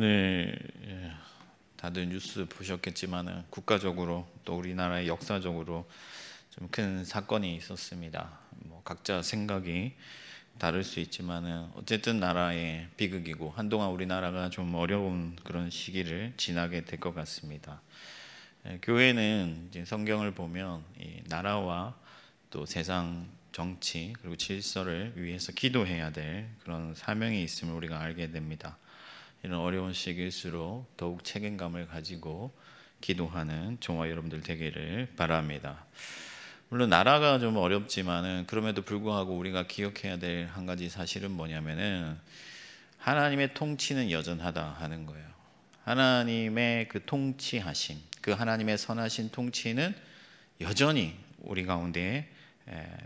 오늘 다들 뉴스 보셨겠지만 국가적으로 또 우리나라의 역사적으로 좀 큰 사건이 있었습니다. 각자 생각이 다를 수 있지만 어쨌든 나라의 비극이고 한동안 우리나라가 좀 어려운 그런 시기를 지나게 될 것 같습니다. 교회는 이제 성경을 보면 이 나라와 또 세상 정치 그리고 질서를 위해서 기도해야 될 그런 사명이 있음을 우리가 알게 됩니다. 이런 어려운 시기일수록 더욱 책임감을 가지고 기도하는 저와 여러분들 되기를 바랍니다. 물론 나라가 좀 어렵지만은 그럼에도 불구하고 우리가 기억해야 될 한 가지 사실은 뭐냐면은 하나님의 통치는 여전하다 하는 거예요. 하나님의 그 통치하심, 그 하나님의 선하신 통치는 여전히 우리 가운데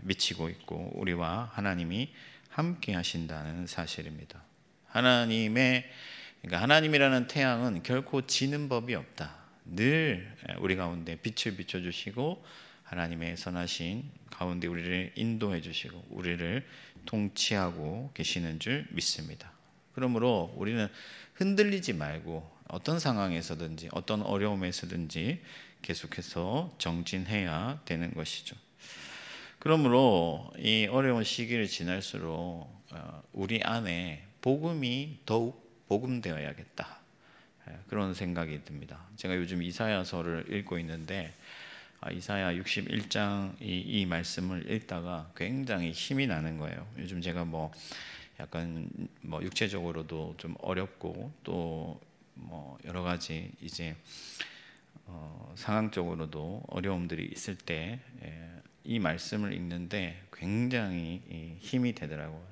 미치고 있고 우리와 하나님이 함께 하신다는 사실입니다. 그러니까 하나님이라는 태양은 결코 지는 법이 없다. 늘 우리 가운데 빛을 비춰주시고 하나님의 선하신 가운데 우리를 인도해 주시고 우리를 통치하고 계시는 줄 믿습니다. 그러므로 우리는 흔들리지 말고 어떤 상황에서든지 어떤 어려움에서든지 계속해서 정진해야 되는 것이죠. 그러므로 이 어려운 시기를 지날수록 우리 안에 복음이 더욱 복음되어야겠다, 그런 생각이 듭니다. 제가 요즘 이사야서를 읽고 있는데 이사야 61장 이 말씀을 읽다가 굉장히 힘이 나는 거예요. 요즘 제가 약간 육체적으로도 좀 어렵고 또 여러 가지 이제 상황적으로도 어려움들이 있을 때 이 말씀을 읽는데 굉장히 힘이 되더라고요.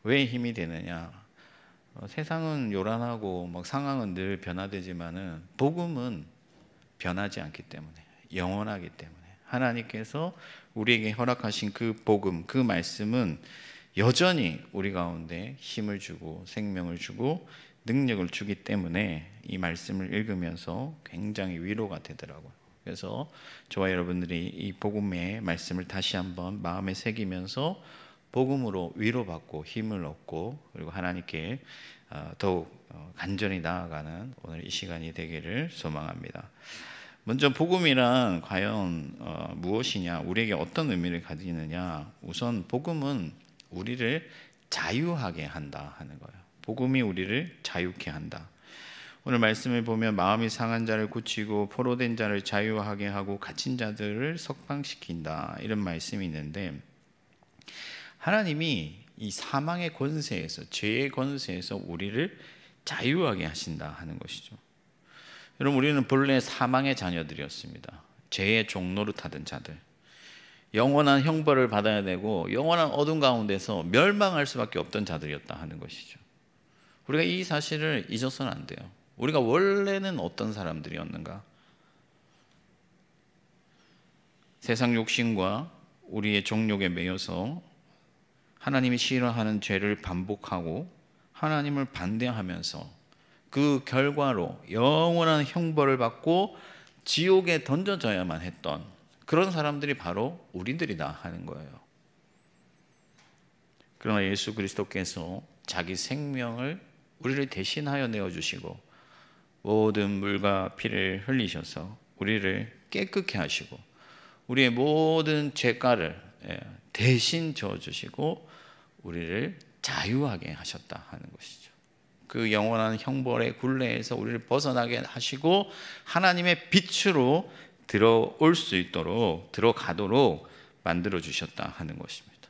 왜 힘이 되느냐? 세상은 요란하고 상황은 늘 변화되지만은 복음은 변하지 않기 때문에, 영원하기 때문에 하나님께서 우리에게 허락하신 그 복음, 그 말씀은 여전히 우리 가운데 힘을 주고 생명을 주고 능력을 주기 때문에 이 말씀을 읽으면서 굉장히 위로가 되더라고요. 그래서 저와 여러분들이 이 복음의 말씀을 다시 한번 마음에 새기면서 복음으로 위로받고 힘을 얻고 그리고 하나님께 더욱 간절히 나아가는 오늘 이 시간이 되기를 소망합니다. 먼저 복음이란 과연 무엇이냐, 우리에게 어떤 의미를 가지느냐. 우선 복음은 우리를 자유하게 한다 하는 거예요. 복음이 우리를 자유케 한다. 오늘 말씀을 보면 마음이 상한 자를 고치고 포로된 자를 자유하게 하고 갇힌 자들을 석방시킨다, 이런 말씀이 있는데 하나님이 이 사망의 권세에서, 죄의 권세에서 우리를 자유하게 하신다 하는 것이죠. 여러분, 우리는 본래 사망의 자녀들이었습니다. 죄의 종노릇하던 자들, 영원한 형벌을 받아야 되고 영원한 어둠 가운데서 멸망할 수밖에 없던 자들이었다 하는 것이죠. 우리가 이 사실을 잊어서는 안 돼요. 우리가 원래는 어떤 사람들이었는가? 세상 욕심과 우리의 정욕에 매여서 하나님이 싫어하는 죄를 반복하고 하나님을 반대하면서 그 결과로 영원한 형벌을 받고 지옥에 던져져야만 했던 그런 사람들이 바로 우리들이다 하는 거예요. 그러나 예수 그리스도께서 자기 생명을 우리를 대신하여 내어주시고 모든 물과 피를 흘리셔서 우리를 깨끗게 하시고 우리의 모든 죄가를 대신 져주시고 우리를 자유하게 하셨다 하는 것이죠. 그 영원한 형벌의 굴레에서 우리를 벗어나게 하시고 하나님의 빛으로 들어올 수 있도록, 들어가도록 만들어 주셨다 하는 것입니다.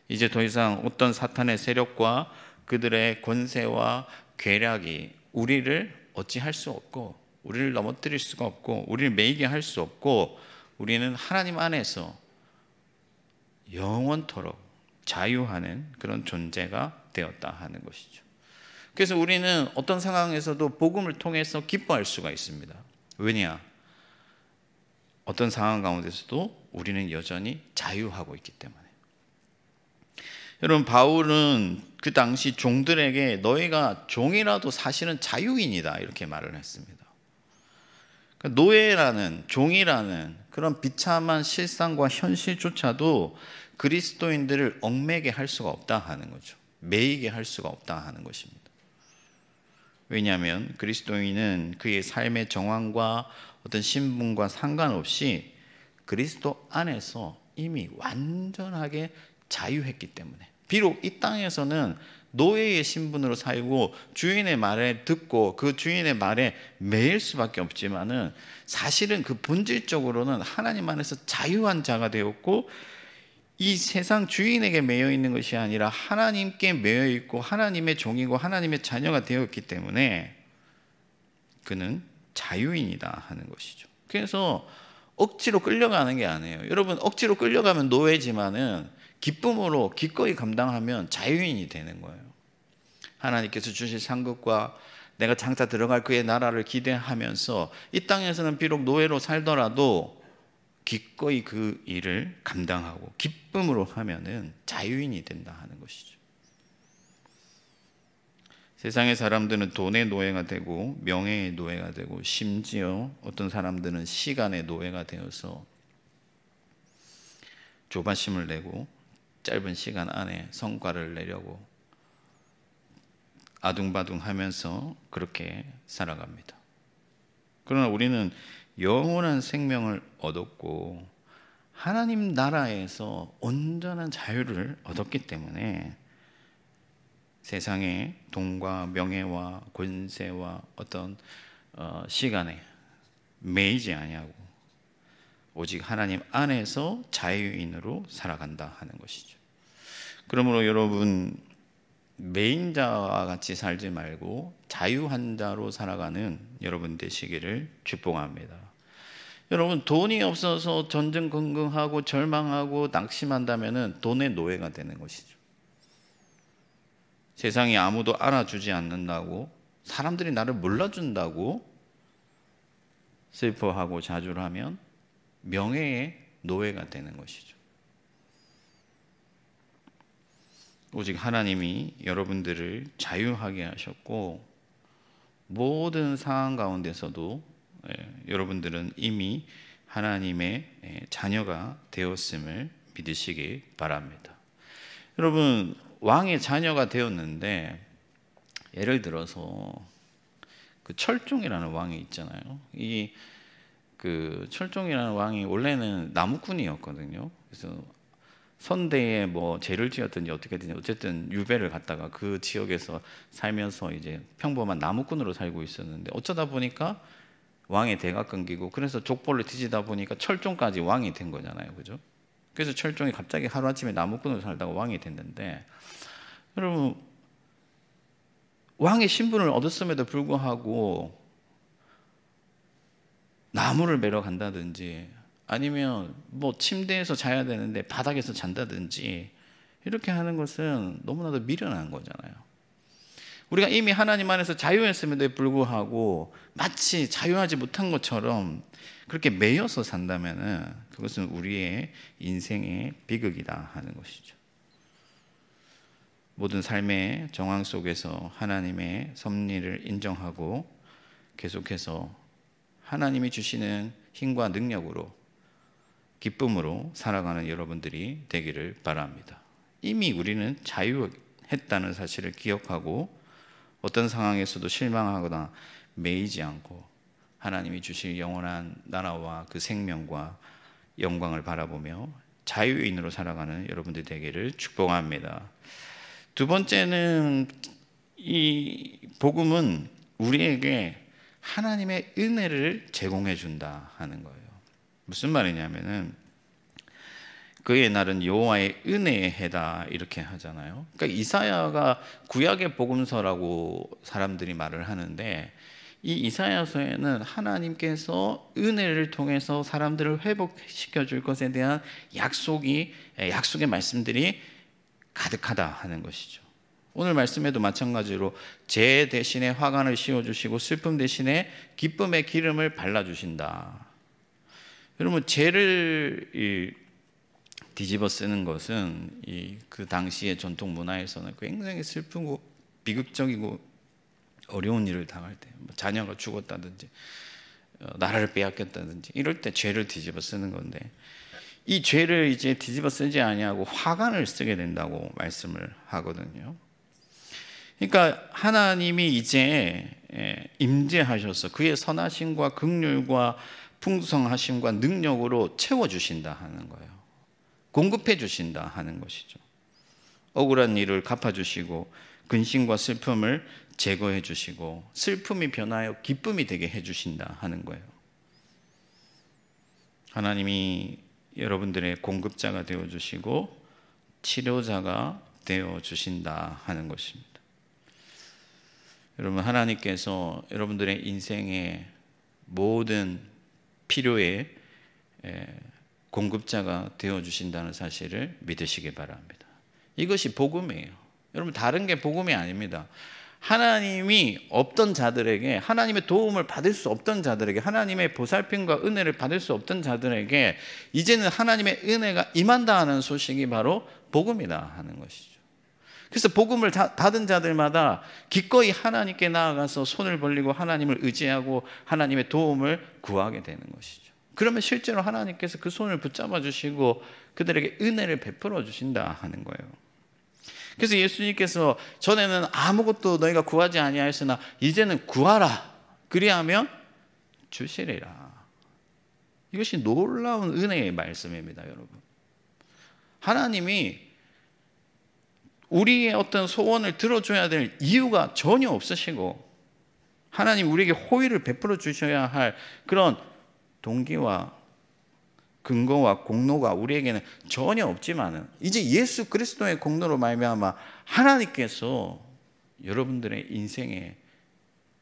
이제 더 이상 어떤 사탄의 세력과 그들의 권세와 괴략이 우리를 어찌할 수 없고 우리를 넘어뜨릴 수가 없고 우리를 매이게 할 수 없고 우리는 하나님 안에서 영원토록 자유하는 그런 존재가 되었다 하는 것이죠. 그래서 우리는 어떤 상황에서도 복음을 통해서 기뻐할 수가 있습니다. 왜냐? 어떤 상황 가운데서도 우리는 여전히 자유하고 있기 때문에. 여러분, 바울은 그 당시 종들에게 너희가 종이라도 사실은 자유인이다, 이렇게 말을 했습니다. 노예라는, 종이라는 그런 비참한 실상과 현실조차도 그리스도인들을 얽매게 할 수가 없다 하는 거죠. 매이게 할 수가 없다 하는 것입니다. 왜냐하면 그리스도인은 그의 삶의 정황과 어떤 신분과 상관없이 그리스도 안에서 이미 완전하게 자유했기 때문에, 비록 이 땅에서는 노예의 신분으로 살고 주인의 말에 듣고 그 주인의 말에 매일 수밖에 없지만은, 사실은 그 본질적으로는 하나님 안에서 자유한 자가 되었고, 이 세상 주인에게 매여 있는 것이 아니라 하나님께 매여 있고 하나님의 종이고 하나님의 자녀가 되었기 때문에 그는 자유인이다 하는 것이죠. 그래서 억지로 끌려가는 게 아니에요. 여러분, 억지로 끌려가면 노예지만은 기쁨으로 기꺼이 감당하면 자유인이 되는 거예요. 하나님께서 주실 상급과 내가 장차 들어갈 그의 나라를 기대하면서 이 땅에서는 비록 노예로 살더라도 기꺼이 그 일을 감당하고 기쁨으로 하면은 자유인이 된다 하는 것이죠. 세상의 사람들은 돈의 노예가 되고 명예의 노예가 되고, 심지어 어떤 사람들은 시간의 노예가 되어서 조바심을 내고 짧은 시간 안에 성과를 내려고 아둥바둥하면서 그렇게 살아갑니다. 그러나 우리는 영원한 생명을 얻었고 하나님 나라에서 온전한 자유를 얻었기 때문에 세상의 돈과 명예와 권세와 어떤 시간에 매이지 아니하고 오직 하나님 안에서 자유인으로 살아간다 하는 것이죠. 그러므로 여러분, 매인 자와 같이 살지 말고 자유한 자로 살아가는 여러분 되시기를 축복합니다. 여러분, 돈이 없어서 전전긍긍하고 절망하고 낙심한다면 돈의 노예가 되는 것이죠. 세상이 아무도 알아주지 않는다고, 사람들이 나를 몰라준다고 슬퍼하고 좌절하면 명예의 노예가 되는 것이죠. 오직 하나님이 여러분들을 자유하게 하셨고, 모든 상황 가운데서도 여러분들은 이미 하나님의 자녀가 되었음을 믿으시기 바랍니다. 여러분, 왕의 자녀가 되었는데, 예를 들어서 그 철종이라는 왕이 있잖아요. 그 철종이라는 왕이 원래는 나무꾼이었거든요. 그래서 선대에 뭐 죄를 지었든지 어떻게든지 어쨌든 유배를 갔다가 그 지역에서 살면서 이제 평범한 나무꾼으로 살고 있었는데, 어쩌다 보니까 왕의 대가 끊기고, 그래서 족보를 뒤지다 보니까 철종까지 왕이 된 거잖아요, 그죠? 그래서 철종이 갑자기 하루아침에 나무꾼으로 살다가 왕이 됐는데, 여러분, 왕의 신분을 얻었음에도 불구하고 나무를 베러 간다든지, 아니면 뭐 침대에서 자야 되는데 바닥에서 잔다든지, 이렇게 하는 것은 너무나도 미련한 거잖아요. 우리가 이미 하나님 안에서 자유했음에도 불구하고 마치 자유하지 못한 것처럼 그렇게 매여서 산다면은 그것은 우리의 인생의 비극이다 하는 것이죠. 모든 삶의 정황 속에서 하나님의 섭리를 인정하고 계속해서 하나님이 주시는 힘과 능력으로 기쁨으로 살아가는 여러분들이 되기를 바랍니다. 이미 우리는 자유했다는 사실을 기억하고 어떤 상황에서도 실망하거나 매이지 않고 하나님이 주실 영원한 나라와 그 생명과 영광을 바라보며 자유인으로 살아가는 여러분들 되기를 축복합니다. 두 번째는, 이 복음은 우리에게 하나님의 은혜를 제공해 준다 하는 거예요. 무슨 말이냐면은, 그의 날은 여호와의 은혜의 해다 이렇게 하잖아요. 그러니까 이사야가 구약의 복음서라고 사람들이 말을 하는데, 이 이사야서에는 하나님께서 은혜를 통해서 사람들을 회복시켜 줄 것에 대한 약속의 말씀들이 가득하다 하는 것이죠. 오늘 말씀에도 마찬가지로 죄 대신에 화관을 씌워주시고 슬픔 대신에 기쁨의 기름을 발라주신다. 여러분, 죄를 뒤집어 쓰는 것은 그 당시의 전통 문화에서는 굉장히 슬프고 비극적이고 어려운 일을 당할 때, 자녀가 죽었다든지 나라를 빼앗겼다든지 이럴 때 죄를 뒤집어 쓰는 건데, 이 죄를 이제 뒤집어 쓰지 아니하고 화관을 쓰게 된다고 말씀을 하거든요. 그러니까 하나님이 이제 임재하셔서 그의 선하심과 긍휼과 풍성하심과 능력으로 채워주신다 하는 거예요. 공급해 주신다 하는 것이죠. 억울한 일을 갚아주시고 근심과 슬픔을 제거해 주시고 슬픔이 변하여 기쁨이 되게 해주신다 하는 거예요. 하나님이 여러분들의 공급자가 되어주시고 치료자가 되어주신다 하는 것입니다. 여러분, 하나님께서 여러분들의 인생의 모든 필요의 공급자가 되어주신다는 사실을 믿으시기 바랍니다. 이것이 복음이에요. 여러분, 다른 게 복음이 아닙니다. 하나님이 없던 자들에게, 하나님의 도움을 받을 수 없던 자들에게, 하나님의 보살핌과 은혜를 받을 수 없던 자들에게 이제는 하나님의 은혜가 임한다 하는 소식이 바로 복음이다 하는 것이죠. 그래서 복음을 받은 자들마다 기꺼이 하나님께 나아가서 손을 벌리고 하나님을 의지하고 하나님의 도움을 구하게 되는 것이죠. 그러면 실제로 하나님께서 그 손을 붙잡아 주시고 그들에게 은혜를 베풀어 주신다 하는 거예요. 그래서 예수님께서 전에는 아무것도 너희가 구하지 아니하였으나 이제는 구하라, 그리하면 주시리라. 이것이 놀라운 은혜의 말씀입니다, 여러분. 하나님이 우리의 어떤 소원을 들어줘야 될 이유가 전혀 없으시고, 하나님 우리에게 호의를 베풀어 주셔야 할 그런 동기와 근거와 공로가 우리에게는 전혀 없지만은 이제 예수 그리스도의 공로로 말미암아 하나님께서 여러분들의 인생에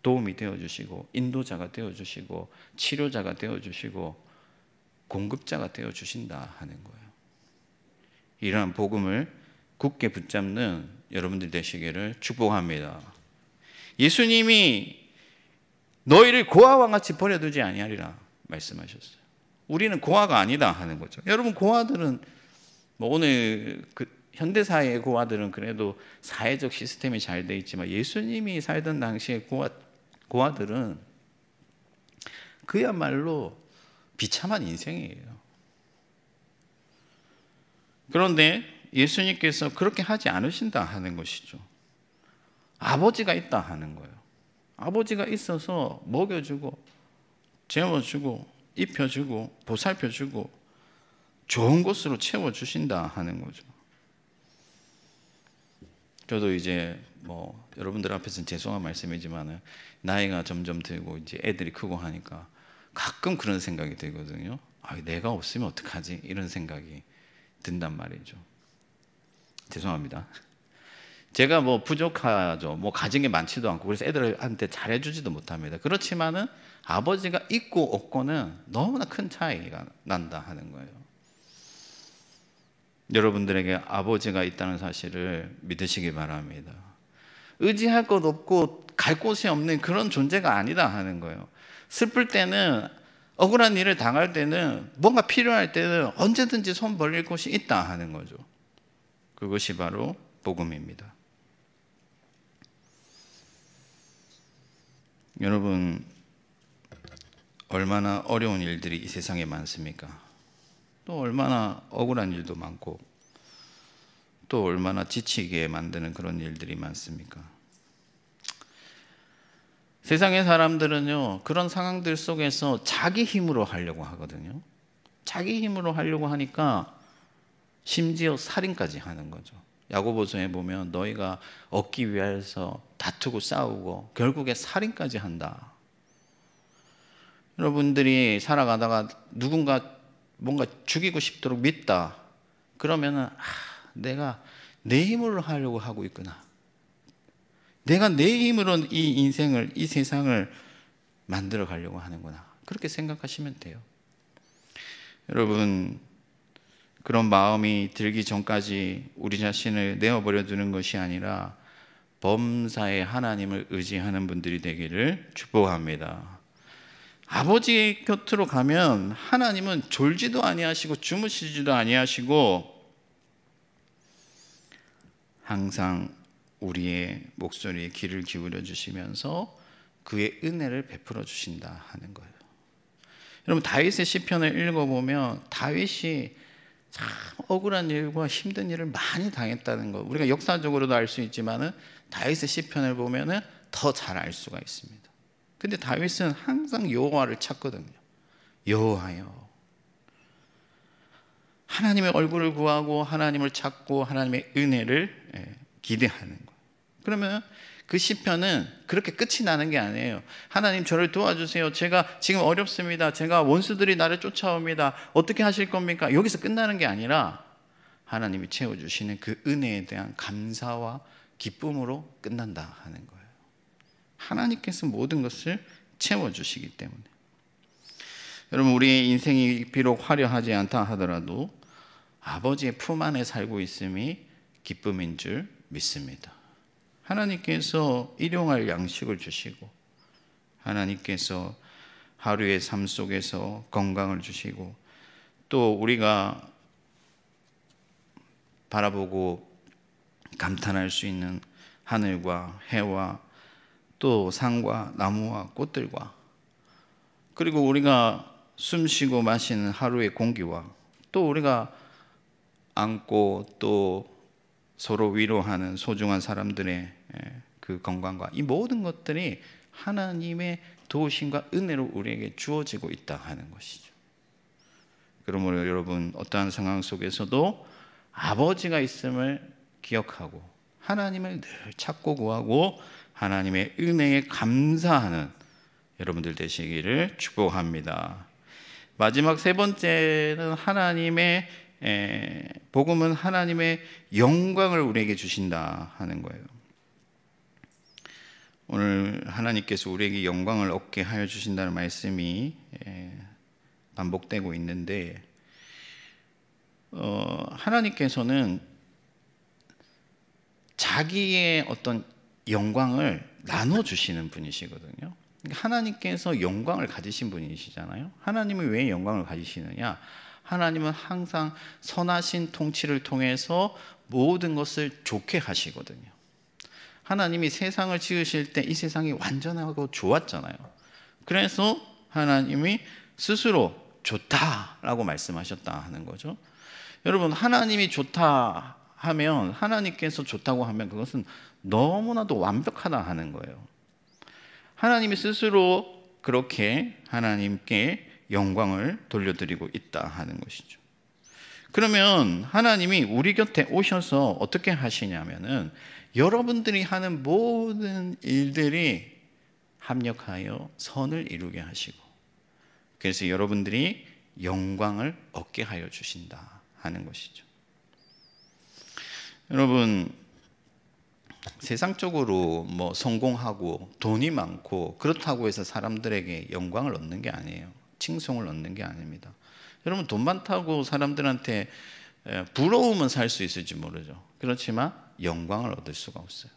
도움이 되어주시고 인도자가 되어주시고 치료자가 되어주시고 공급자가 되어주신다 하는 거예요. 이러한 복음을 굳게 붙잡는 여러분들 되시기를 축복합니다. 예수님이 너희를 고아와 같이 버려두지 아니하리라 말씀하셨어요. 우리는 고아가 아니다 하는 거죠. 여러분, 고아들은 오늘 현대사회의 고아들은 그래도 사회적 시스템이 잘 돼 있지만 예수님이 살던 당시의 고아들은 그야말로 비참한 인생이에요. 그런데 예수님께서 그렇게 하지 않으신다 하는 것이죠. 아버지가 있다 하는 거예요. 아버지가 있어서 먹여주고 재워주고 입혀주고 보살펴주고 좋은 곳으로 채워주신다 하는 거죠. 저도 이제 여러분들 앞에서는 죄송한 말씀이지만 나이가 점점 들고 이제 애들이 크고 하니까 가끔 그런 생각이 들거든요. 내가 없으면 어떡하지? 이런 생각이 든단 말이죠. 죄송합니다. 제가 부족하죠. 가진 게 많지도 않고 그래서 애들한테 잘해주지도 못합니다. 그렇지만은 아버지가 있고 없고는 너무나 큰 차이가 난다 하는 거예요. 여러분들에게 아버지가 있다는 사실을 믿으시기 바랍니다. 의지할 것 없고 갈 곳이 없는 그런 존재가 아니다 하는 거예요. 슬플 때는, 억울한 일을 당할 때는, 뭔가 필요할 때는 언제든지 손 벌릴 곳이 있다 하는 거죠. 그것이 바로 복음입니다. 여러분, 얼마나 어려운 일들이 이 세상에 많습니까? 또 얼마나 억울한 일도 많고 또 얼마나 지치게 만드는 그런 일들이 많습니까? 세상의 사람들은요, 그런 상황들 속에서 자기 힘으로 하려고 하거든요. 자기 힘으로 하려고 하니까 심지어 살인까지 하는 거죠. 야고보서에 보면 너희가 얻기 위해서 다투고 싸우고 결국에 살인까지 한다. 여러분들이 살아가다가 누군가 뭔가 죽이고 싶도록 믿다. 그러면은 내가 내 힘으로 하려고 하고 있구나. 내가 내 힘으로 이 인생을, 이 세상을 만들어 가려고 하는구나. 그렇게 생각하시면 돼요. 여러분, 그런 마음이 들기 전까지 우리 자신을 내어버려 두는 것이 아니라 범사의 하나님을 의지하는 분들이 되기를 축복합니다. 아버지 곁으로 가면 하나님은 졸지도 아니하시고 주무시지도 아니하시고 항상 우리의 목소리에 귀를 기울여 주시면서 그의 은혜를 베풀어 주신다 하는 거예요. 여러분, 다윗의 시편을 읽어보면 다윗이 참 억울한 일과 힘든 일을 많이 당했다는 거, 우리가 역사적으로도 알 수 있지만은 다윗의 시편을 보면은 더 잘 알 수가 있습니다. 근데 다윗은 항상 여호와를 찾거든요. 여호와여. 하나님의 얼굴을 구하고 하나님을 찾고 하나님의 은혜를 기대하는 거예요. 그러면 그 시편은 그렇게 끝이 나는 게 아니에요. 하나님 저를 도와주세요. 제가 지금 어렵습니다. 제가 원수들이 나를 쫓아옵니다. 어떻게 하실 겁니까? 여기서 끝나는 게 아니라 하나님이 채워주시는 그 은혜에 대한 감사와 기쁨으로 끝난다 하는 거예요. 하나님께서 모든 것을 채워주시기 때문에. 여러분, 우리의 인생이 비록 화려하지 않다 하더라도 아버지의 품 안에 살고 있음이 기쁨인 줄 믿습니다. 하나님께서 일용할 양식을 주시고, 하나님께서 하루의 삶 속에서 건강을 주시고, 또 우리가 바라보고 감탄할 수 있는 하늘과 해와 또 산과 나무와 꽃들과, 그리고 우리가 숨쉬고 마시는 하루의 공기와, 또 우리가 안고 또 서로 위로하는 소중한 사람들의 그 건강과, 이 모든 것들이 하나님의 도우심과 은혜로 우리에게 주어지고 있다 하는 것이죠. 그러므로 여러분, 어떠한 상황 속에서도 아버지가 있음을 기억하고 하나님을 늘 찾고 구하고 하나님의 은혜에 감사하는 여러분들 되시기를 축복합니다. 마지막 세 번째는 복음은 하나님의 영광을 우리에게 주신다 하는 거예요. 오늘 하나님께서 우리에게 영광을 얻게 하여 주신다는 말씀이 반복되고 있는데, 하나님께서는 자기의 어떤 영광을 나눠주시는 분이시거든요. 하나님께서 영광을 가지신 분이시잖아요. 하나님은 왜 영광을 가지시느냐? 하나님은 항상 선하신 통치를 통해서 모든 것을 좋게 하시거든요. 하나님이 세상을 지으실 때 이 세상이 완전하고 좋았잖아요. 그래서 하나님이 스스로 좋다라고 말씀하셨다 하는 거죠. 여러분, 하나님이 좋다 하면, 하나님께서 좋다고 하면 그것은 너무나도 완벽하다 하는 거예요. 하나님이 스스로 그렇게 하나님께 영광을 돌려드리고 있다 하는 것이죠. 그러면 하나님이 우리 곁에 오셔서 어떻게 하시냐면은, 여러분들이 하는 모든 일들이 합력하여 선을 이루게 하시고, 그래서 여러분들이 영광을 얻게 하여 주신다 하는 것이죠. 여러분, 세상적으로 성공하고 돈이 많고 그렇다고 해서 사람들에게 영광을 얻는 게 아니에요. 칭송을 얻는 게 아닙니다. 여러분, 돈 많다고 사람들한테 부러움은 살 수 있을지 모르죠. 그렇지만 영광을 얻을 수가 없어요.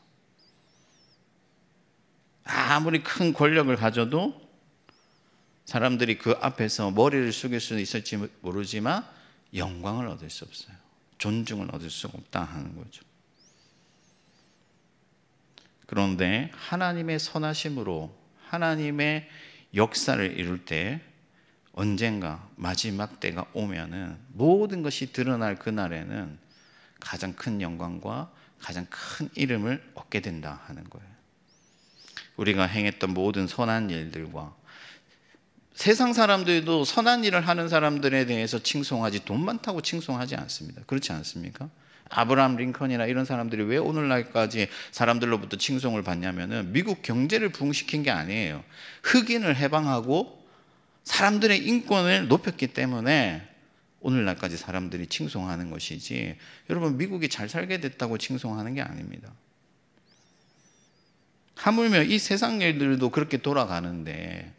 아무리 큰 권력을 가져도 사람들이 그 앞에서 머리를 숙일 수 있을지 모르지만 영광을 얻을 수 없어요. 존중을 얻을 수가 없다 하는 거죠. 그런데 하나님의 선하심으로 하나님의 역사를 이룰 때, 언젠가 마지막 때가 오면은 모든 것이 드러날 그날에는 가장 큰 영광과 가장 큰 이름을 얻게 된다 하는 거예요. 우리가 행했던 모든 선한 일들과, 세상 사람들도 선한 일을 하는 사람들에 대해서 칭송하지 돈 많다고 칭송하지 않습니다. 그렇지 않습니까? 아브라함 링컨이나 이런 사람들이 왜 오늘날까지 사람들로부터 칭송을 받냐면은 미국 경제를 부흥시킨 게 아니에요. 흑인을 해방하고 사람들의 인권을 높였기 때문에 오늘날까지 사람들이 칭송하는 것이지, 여러분, 미국이 잘 살게 됐다고 칭송하는 게 아닙니다. 하물며 이 세상 일들도 그렇게 돌아가는데,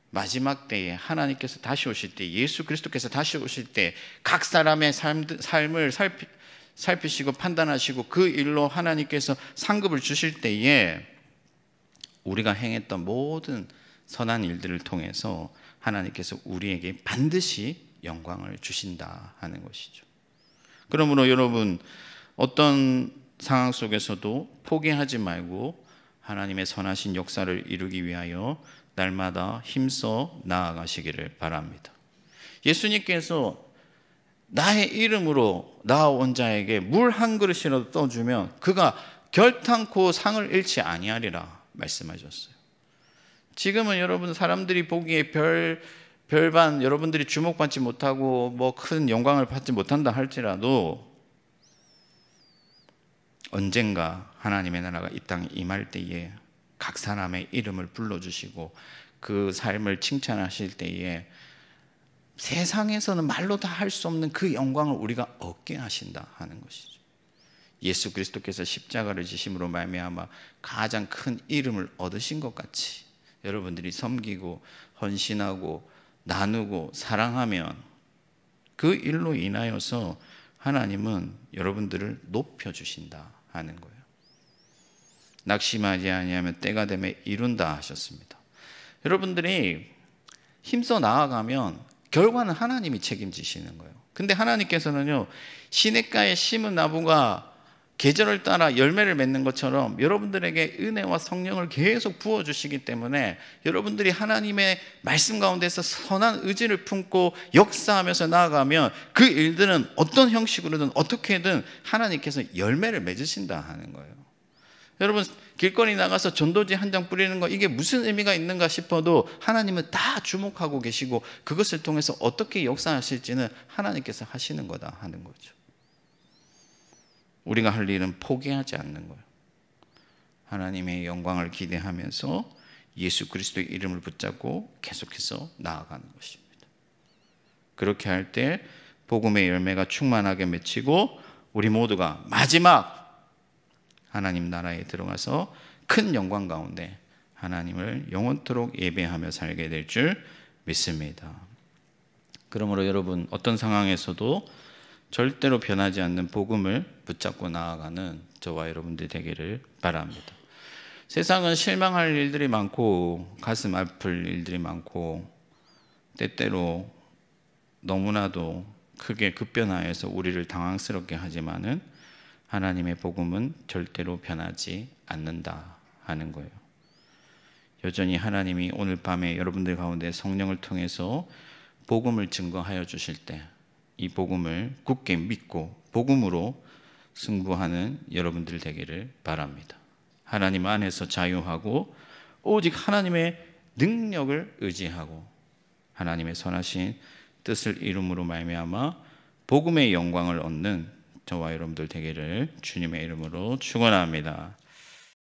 마지막 때에 하나님께서 다시 오실 때, 예수 그리스도께서 다시 오실 때 각 사람의 삶을 살피시고 판단하시고 그 일로 하나님께서 상급을 주실 때에 우리가 행했던 모든 선한 일들을 통해서 하나님께서 우리에게 반드시 영광을 주신다 하는 것이죠. 그러므로 여러분, 어떤 상황 속에서도 포기하지 말고 하나님의 선하신 역사를 이루기 위하여 날마다 힘써 나아가시기를 바랍니다. 예수님께서 나의 이름으로 나아온 자에게 물 한 그릇이라도 떠주면 그가 결탄코 상을 잃지 아니하리라 말씀하셨어요. 지금은 여러분 사람들이 보기에 별반 여러분들이 주목받지 못하고 뭐 큰 영광을 받지 못한다 할지라도 언젠가 하나님의 나라가 이 땅에 임할 때에 각 사람의 이름을 불러주시고 그 삶을 칭찬하실 때에 세상에서는 말로 다 할 수 없는 그 영광을 우리가 얻게 하신다 하는 것이죠. 예수 그리스도께서 십자가를 지심으로 말미암아 가장 큰 이름을 얻으신 것 같이 여러분들이 섬기고 헌신하고 나누고 사랑하면 그 일로 인하여서 하나님은 여러분들을 높여주신다 하는 거예요. 낙심하지 아니하면 때가 되면 이룬다 하셨습니다. 여러분들이 힘써 나아가면 결과는 하나님이 책임지시는 거예요. 근데 하나님께서는요, 시냇가에 심은 나무가 계절을 따라 열매를 맺는 것처럼 여러분들에게 은혜와 성령을 계속 부어주시기 때문에 여러분들이 하나님의 말씀 가운데서 선한 의지를 품고 역사하면서 나아가면 그 일들은 어떤 형식으로든 어떻게든 하나님께서 열매를 맺으신다 하는 거예요. 여러분 길거리 나가서 전도지 한 장 뿌리는 거 이게 무슨 의미가 있는가 싶어도 하나님은 다 주목하고 계시고 그것을 통해서 어떻게 역사하실지는 하나님께서 하시는 거다 하는 거죠. 우리가 할 일은 포기하지 않는 거예요. 하나님의 영광을 기대하면서 예수 그리스도의 이름을 붙잡고 계속해서 나아가는 것입니다. 그렇게 할 때 복음의 열매가 충만하게 맺히고 우리 모두가 마지막 하나님 나라에 들어가서 큰 영광 가운데 하나님을 영원토록 예배하며 살게 될 줄 믿습니다. 그러므로 여러분 어떤 상황에서도 절대로 변하지 않는 복음을 붙잡고 나아가는 저와 여러분들 되기를 바랍니다. 세상은 실망할 일들이 많고 가슴 아플 일들이 많고 때때로 너무나도 크게 급변하여서 우리를 당황스럽게 하지만은 하나님의 복음은 절대로 변하지 않는다 하는 거예요. 여전히 하나님이 오늘 밤에 여러분들 가운데 성령을 통해서 복음을 증거하여 주실 때 이 복음을 굳게 믿고 복음으로 승부하는 여러분들 되기를 바랍니다. 하나님 안에서 자유하고 오직 하나님의 능력을 의지하고 하나님의 선하신 뜻을 이름으로 말미암아 복음의 영광을 얻는 저와 여러분들 되기를 주님의 이름으로 축원합니다.